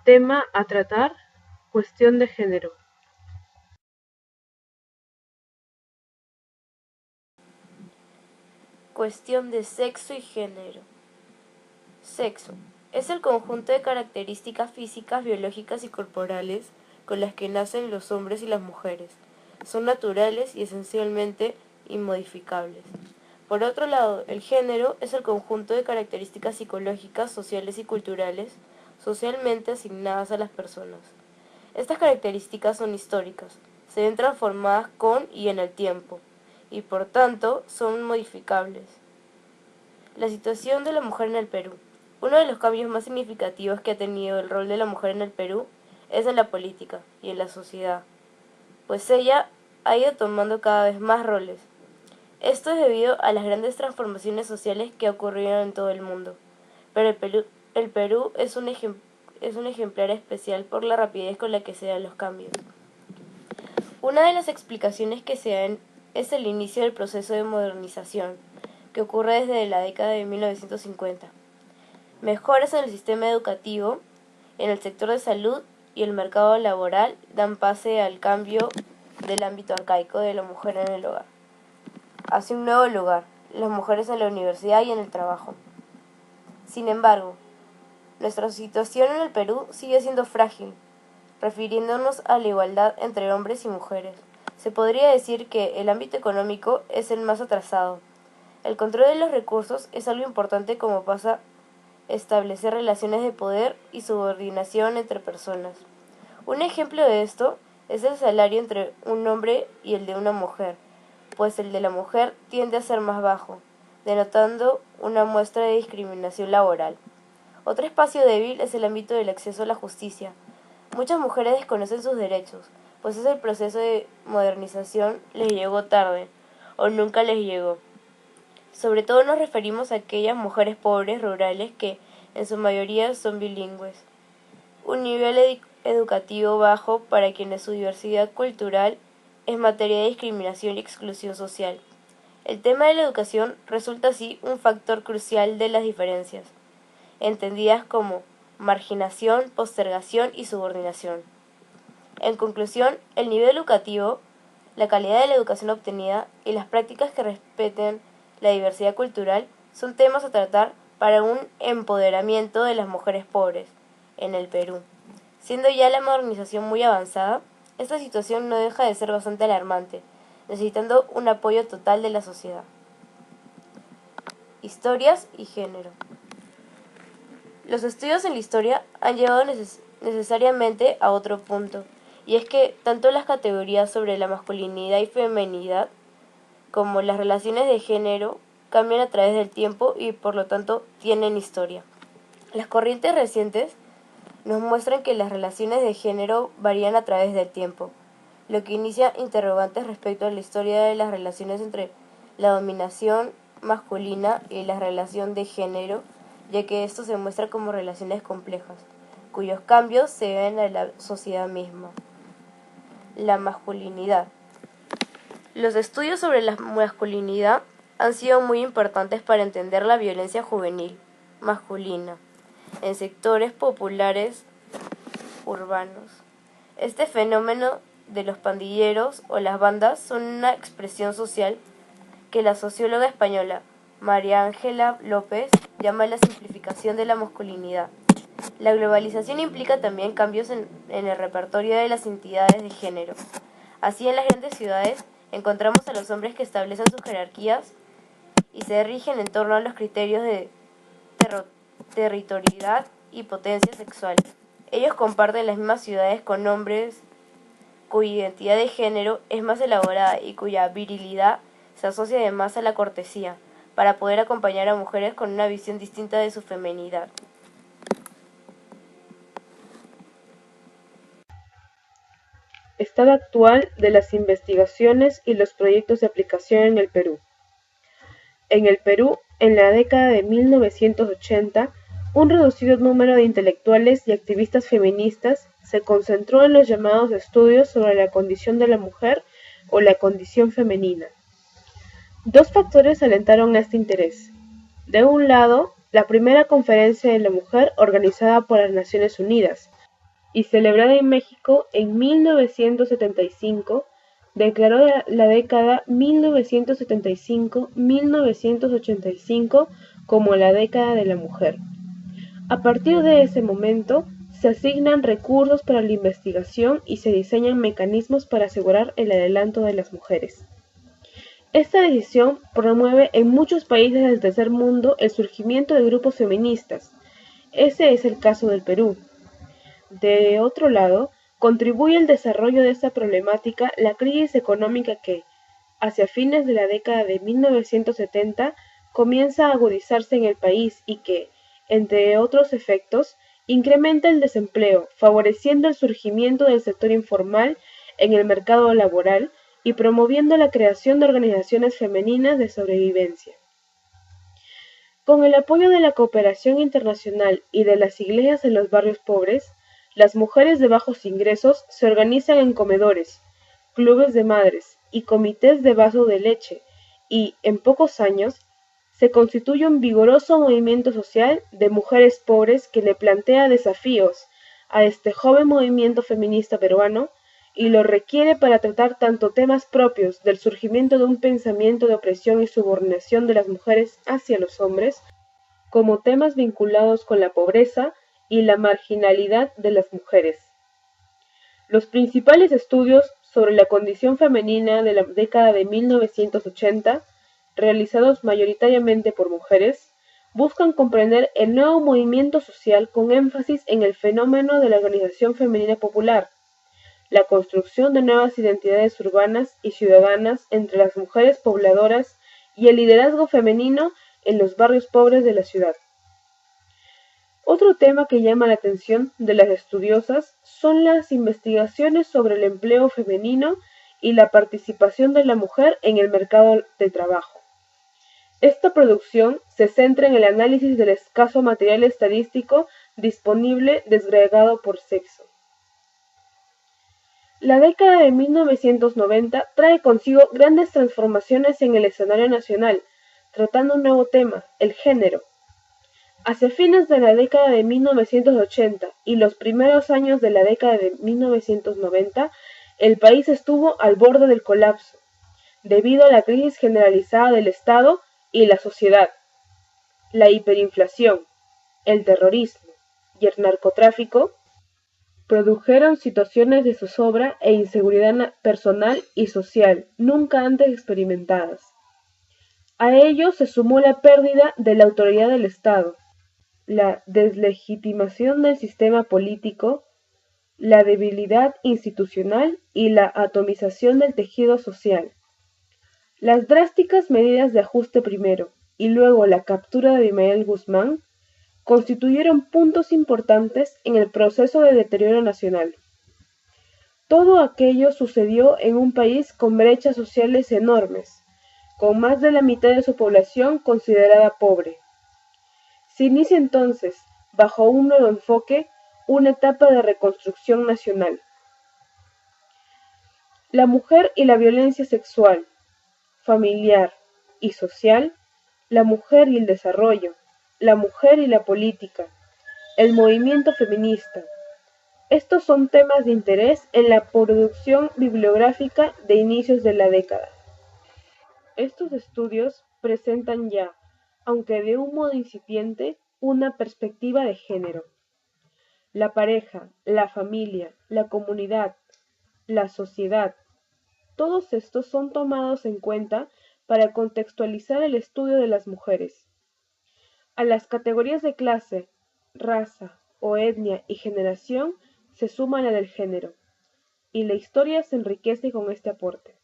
Tema a tratar: cuestión de género. Cuestión de sexo y género. Sexo es el conjunto de características físicas, biológicas y corporales con las que nacen los hombres y las mujeres. Son naturales y esencialmente inmodificables. Por otro lado, el género es el conjunto de características psicológicas, sociales y culturales socialmente asignadas a las personas. Estas características son históricas, se ven transformadas con y en el tiempo, y por tanto son modificables. La situación de la mujer en el Perú. Uno de los cambios más significativos que ha tenido el rol de la mujer en el Perú es en la política y en la sociedad, pues ella ha ido tomando cada vez más roles. Esto es debido a las grandes transformaciones sociales que ocurrieron en todo el mundo, pero el Perú es un ejemplar especial por la rapidez con la que se dan los cambios. Una de las explicaciones que se dan es el inicio del proceso de modernización, que ocurre desde la década de 1950. Mejoras en el sistema educativo, en el sector de salud y el mercado laboral dan pase al cambio del ámbito arcaico de la mujer en el hogar hacia un nuevo lugar, las mujeres en la universidad y en el trabajo. Sin embargo, nuestra situación en el Perú sigue siendo frágil, refiriéndonos a la igualdad entre hombres y mujeres. Se podría decir que el ámbito económico es el más atrasado. El control de los recursos es algo importante como pasa a establecer relaciones de poder y subordinación entre personas. Un ejemplo de esto es el salario entre un hombre y el de una mujer, pues el de la mujer tiende a ser más bajo, denotando una muestra de discriminación laboral. Otro espacio débil es el ámbito del acceso a la justicia. Muchas mujeres desconocen sus derechos, pues ese proceso de modernización les llegó tarde o nunca les llegó. Sobre todo nos referimos a aquellas mujeres pobres rurales que en su mayoría son bilingües. Un nivel educativo bajo para quienes su diversidad cultural es materia de discriminación y exclusión social. El tema de la educación resulta así un factor crucial de las diferencias, entendidas como marginación, postergación y subordinación. En conclusión, el nivel educativo, la calidad de la educación obtenida y las prácticas que respeten la diversidad cultural son temas a tratar para un empoderamiento de las mujeres pobres en el Perú. Siendo ya la modernización muy avanzada, esta situación no deja de ser bastante alarmante, necesitando un apoyo total de la sociedad. Historias y género. Los estudios en la historia han llevado necesariamente a otro punto, y es que tanto las categorías sobre la masculinidad y feminidad como las relaciones de género cambian a través del tiempo y por lo tanto tienen historia. Las corrientes recientes nos muestran que las relaciones de género varían a través del tiempo, lo que inicia interrogantes respecto a la historia de las relaciones entre la dominación masculina y la relación de género, ya que esto se muestra como relaciones complejas, cuyos cambios se ven en la sociedad misma. La masculinidad. Los estudios sobre la masculinidad han sido muy importantes para entender la violencia juvenil masculina en sectores populares urbanos. Este fenómeno de los pandilleros o las bandas son una expresión social que la socióloga española María Ángela López llama la simplificación de la masculinidad. La globalización implica también cambios en el repertorio de las entidades de género. Así, en las grandes ciudades encontramos a los hombres que establecen sus jerarquías y se rigen en torno a los criterios de territorialidad y potencia sexual. Ellos comparten las mismas ciudades con hombres cuya identidad de género es más elaborada y cuya virilidad se asocia además a la cortesía, para poder acompañar a mujeres con una visión distinta de su feminidad. Estado actual de las investigaciones y los proyectos de aplicación en el Perú. En el Perú, en la década de 1980, un reducido número de intelectuales y activistas feministas se concentró en los llamados estudios sobre la condición de la mujer o la condición femenina. Dos factores alentaron este interés. De un lado, la primera conferencia de la mujer organizada por las Naciones Unidas, y celebrada en México en 1975, declaró la década 1975-1985 como la década de la mujer. A partir de ese momento, se asignan recursos para la investigación y se diseñan mecanismos para asegurar el adelanto de las mujeres. Esta decisión promueve en muchos países del tercer mundo el surgimiento de grupos feministas. Ese es el caso del Perú. De otro lado, contribuye al desarrollo de esta problemática la crisis económica que, hacia fines de la década de 1970, comienza a agudizarse en el país y que, entre otros efectos, incrementa el desempleo, favoreciendo el surgimiento del sector informal en el mercado laboral y promoviendo la creación de organizaciones femeninas de sobrevivencia. Con el apoyo de la cooperación internacional y de las iglesias en los barrios pobres, las mujeres de bajos ingresos se organizan en comedores, clubes de madres y comités de vaso de leche y, en pocos años, se constituye un vigoroso movimiento social de mujeres pobres que le plantea desafíos a este joven movimiento feminista peruano y lo requiere para tratar tanto temas propios del surgimiento de un pensamiento de opresión y subordinación de las mujeres hacia los hombres, como temas vinculados con la pobreza y la marginalidad de las mujeres. Los principales estudios sobre la condición femenina de la década de 1980, realizados mayoritariamente por mujeres, buscan comprender el nuevo movimiento social con énfasis en el fenómeno de la organización femenina popular, la construcción de nuevas identidades urbanas y ciudadanas entre las mujeres pobladoras y el liderazgo femenino en los barrios pobres de la ciudad. Otro tema que llama la atención de las estudiosas son las investigaciones sobre el empleo femenino y la participación de la mujer en el mercado de trabajo. Esta producción se centra en el análisis del escaso material estadístico disponible desgregado por sexo. La década de 1990 trae consigo grandes transformaciones en el escenario nacional, tratando un nuevo tema, el género. Hacia fines de la década de 1980 y los primeros años de la década de 1990, el país estuvo al borde del colapso, debido a la crisis generalizada del Estado y la sociedad, la hiperinflación, el terrorismo y el narcotráfico produjeron situaciones de zozobra e inseguridad personal y social nunca antes experimentadas. A ello se sumó la pérdida de la autoridad del Estado, la deslegitimación del sistema político, la debilidad institucional y la atomización del tejido social. Las drásticas medidas de ajuste primero y luego la captura de Abimael Guzmán constituyeron puntos importantes en el proceso de deterioro nacional. Todo aquello sucedió en un país con brechas sociales enormes, con más de la mitad de su población considerada pobre. Se inicia entonces, bajo un nuevo enfoque, una etapa de reconstrucción nacional. La mujer y la violencia sexual, familiar y social, la mujer y el desarrollo, la mujer y la política, el movimiento feminista. Estos son temas de interés en la producción bibliográfica de inicios de la década. Estos estudios presentan ya, aunque de un modo incipiente, una perspectiva de género. La pareja, la familia, la comunidad, la sociedad, todos estos son tomados en cuenta para contextualizar el estudio de las mujeres. A las categorías de clase, raza o etnia y generación se suma la del género, y la historia se enriquece con este aporte.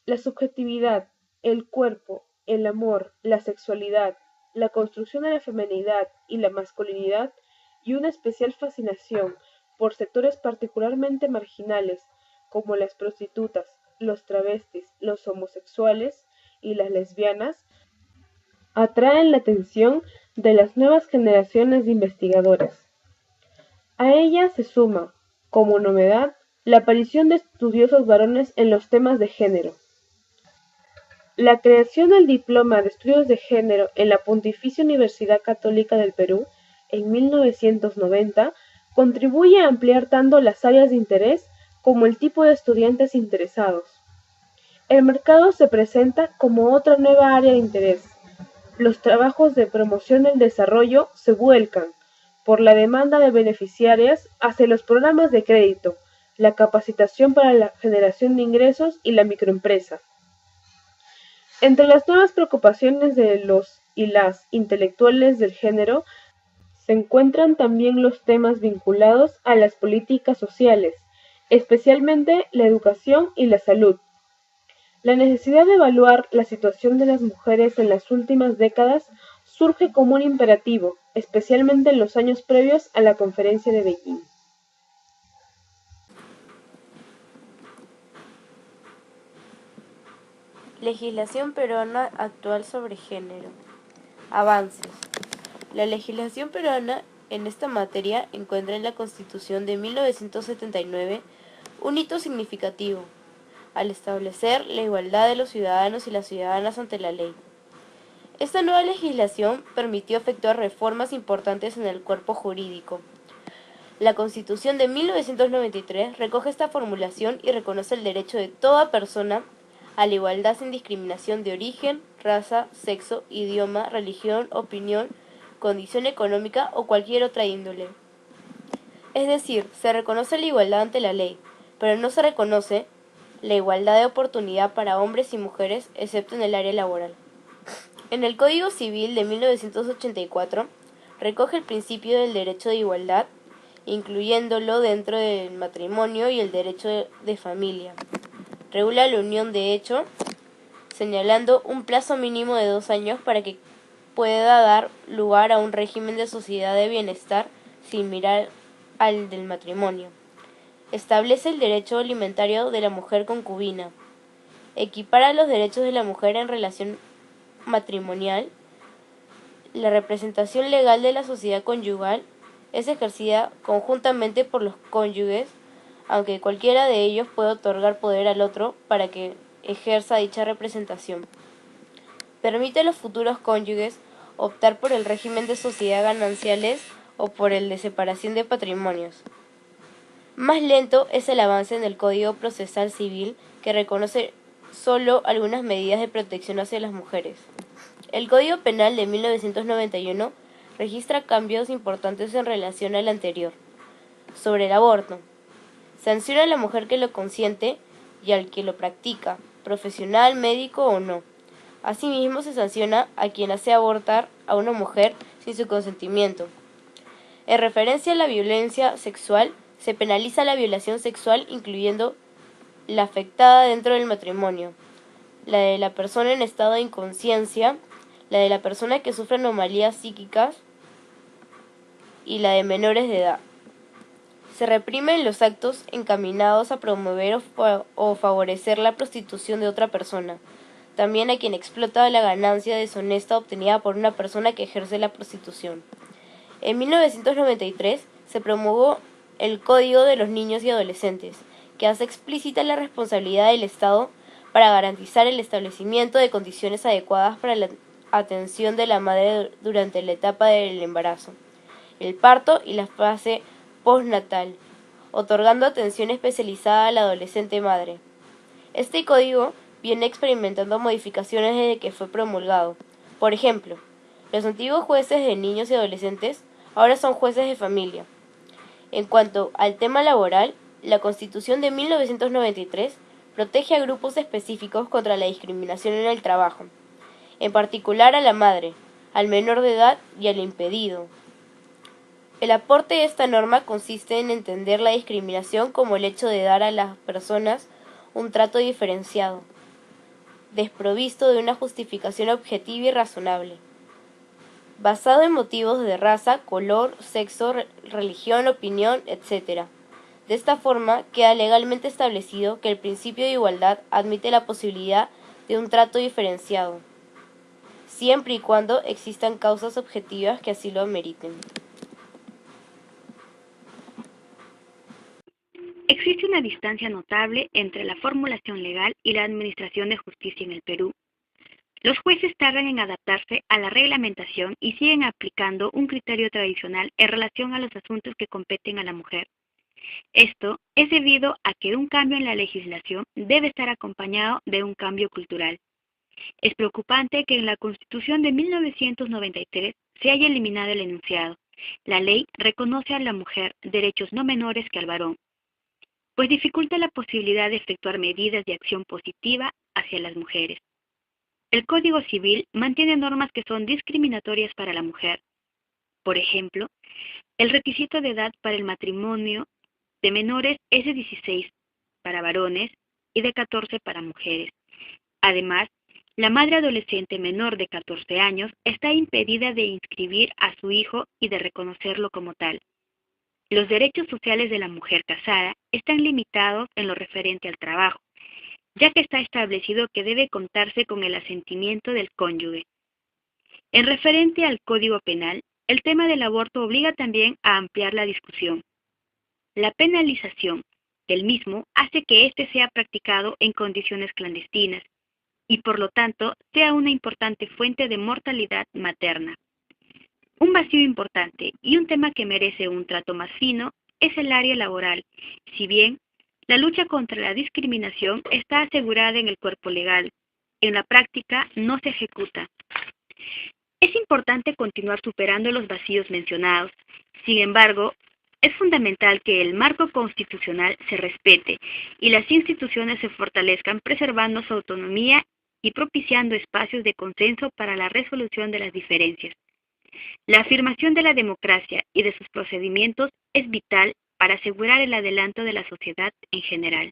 La subjetividad, el cuerpo, el amor, la sexualidad, la construcción de la feminidad y la masculinidad y una especial fascinación por sectores particularmente marginales como las prostitutas, los travestis, los homosexuales y las lesbianas, atraen la atención de las nuevas generaciones de investigadoras. A ella se suma, como novedad, la aparición de estudiosos varones en los temas de género. La creación del Diploma de Estudios de Género en la Pontificia Universidad Católica del Perú en 1990 Contribuye a ampliar tanto las áreas de interés como el tipo de estudiantes interesados. El mercado se presenta como otra nueva área de interés. Los trabajos de promoción del desarrollo se vuelcan, por la demanda de beneficiarias, hacia los programas de crédito, la capacitación para la generación de ingresos y la microempresa. Entre las nuevas preocupaciones de los y las intelectuales del género se encuentran también los temas vinculados a las políticas sociales, especialmente la educación y la salud. La necesidad de evaluar la situación de las mujeres en las últimas décadas surge como un imperativo, especialmente en los años previos a la Conferencia de Beijing. Legislación peruana actual sobre género. Avances. La legislación peruana en esta materia encuentra en la Constitución de 1979 un hito significativo, al establecer la igualdad de los ciudadanos y las ciudadanas ante la ley. Esta nueva legislación permitió efectuar reformas importantes en el cuerpo jurídico. La Constitución de 1993 recoge esta formulación y reconoce el derecho de toda persona a la igualdad sin discriminación de origen, raza, sexo, idioma, religión, opinión, condición económica o cualquier otra índole. Es decir, se reconoce la igualdad ante la ley, pero no se reconoce la igualdad de oportunidad para hombres y mujeres, excepto en el área laboral. En el Código Civil de 1984 recoge el principio del derecho de igualdad, incluyéndolo dentro del matrimonio y el derecho de familia. Regula la unión de hecho, señalando un plazo mínimo de 2 años para que pueda dar lugar a un régimen de sociedad de bienestar similar al del matrimonio. Establece el derecho alimentario de la mujer concubina. Equipara los derechos de la mujer en relación matrimonial. La representación legal de la sociedad conyugal es ejercida conjuntamente por los cónyuges, aunque cualquiera de ellos puede otorgar poder al otro para que ejerza dicha representación. Permite a los futuros cónyuges optar por el régimen de sociedad gananciales o por el de separación de patrimonios. Más lento es el avance en el Código Procesal Civil, que reconoce solo algunas medidas de protección hacia las mujeres. El Código Penal de 1991 registra cambios importantes en relación al anterior. Sobre el aborto. Sanciona a la mujer que lo consiente y al que lo practica, profesional, médico o no. Asimismo, se sanciona a quien hace abortar a una mujer sin su consentimiento. En referencia a la violencia sexual, se penaliza la violación sexual incluyendo la afectada dentro del matrimonio, la de la persona en estado de inconsciencia, la de la persona que sufre anomalías psíquicas y la de menores de edad. Se reprimen los actos encaminados a promover o favorecer la prostitución de otra persona, también a quien explota la ganancia deshonesta obtenida por una persona que ejerce la prostitución. En 1993 se promulgó el Código de los Niños y Adolescentes, que hace explícita la responsabilidad del Estado para garantizar el establecimiento de condiciones adecuadas para la atención de la madre durante la etapa del embarazo, el parto y la fase postnatal, otorgando atención especializada a la adolescente madre. Este código viene experimentando modificaciones desde que fue promulgado. Por ejemplo, los antiguos jueces de niños y adolescentes ahora son jueces de familia. En cuanto al tema laboral, la Constitución de 1993 protege a grupos específicos contra la discriminación en el trabajo, en particular a la madre, al menor de edad y al impedido. El aporte de esta norma consiste en entender la discriminación como el hecho de dar a las personas un trato diferenciado, desprovisto de una justificación objetiva y razonable, basado en motivos de raza, color, sexo, religión, opinión, etc. De esta forma, queda legalmente establecido que el principio de igualdad admite la posibilidad de un trato diferenciado, siempre y cuando existan causas objetivas que así lo ameriten. Existe una distancia notable entre la formulación legal y la administración de justicia en el Perú. Los jueces tardan en adaptarse a la reglamentación y siguen aplicando un criterio tradicional en relación a los asuntos que competen a la mujer. Esto es debido a que un cambio en la legislación debe estar acompañado de un cambio cultural. Es preocupante que en la Constitución de 1993 se haya eliminado el enunciado: la ley reconoce a la mujer derechos no menores que al varón, pues dificulta la posibilidad de efectuar medidas de acción positiva hacia las mujeres. El Código Civil mantiene normas que son discriminatorias para la mujer. Por ejemplo, el requisito de edad para el matrimonio de menores es de 16 para varones y de 14 para mujeres. Además, la madre adolescente menor de 14 años está impedida de inscribir a su hijo y de reconocerlo como tal. Los derechos sociales de la mujer casada están limitados en lo referente al trabajo, ya que está establecido que debe contarse con el asentimiento del cónyuge. En referente al Código Penal, el tema del aborto obliga también a ampliar la discusión. La penalización del mismo hace que éste sea practicado en condiciones clandestinas y por lo tanto sea una importante fuente de mortalidad materna. Un vacío importante y un tema que merece un trato más fino es el área laboral. Si bien la lucha contra la discriminación está asegurada en el cuerpo legal, en la práctica no se ejecuta. Es importante continuar superando los vacíos mencionados. Sin embargo, es fundamental que el marco constitucional se respete y las instituciones se fortalezcan preservando su autonomía y propiciando espacios de consenso para la resolución de las diferencias. La afirmación de la democracia y de sus procedimientos es vital para asegurar el adelanto de la sociedad en general.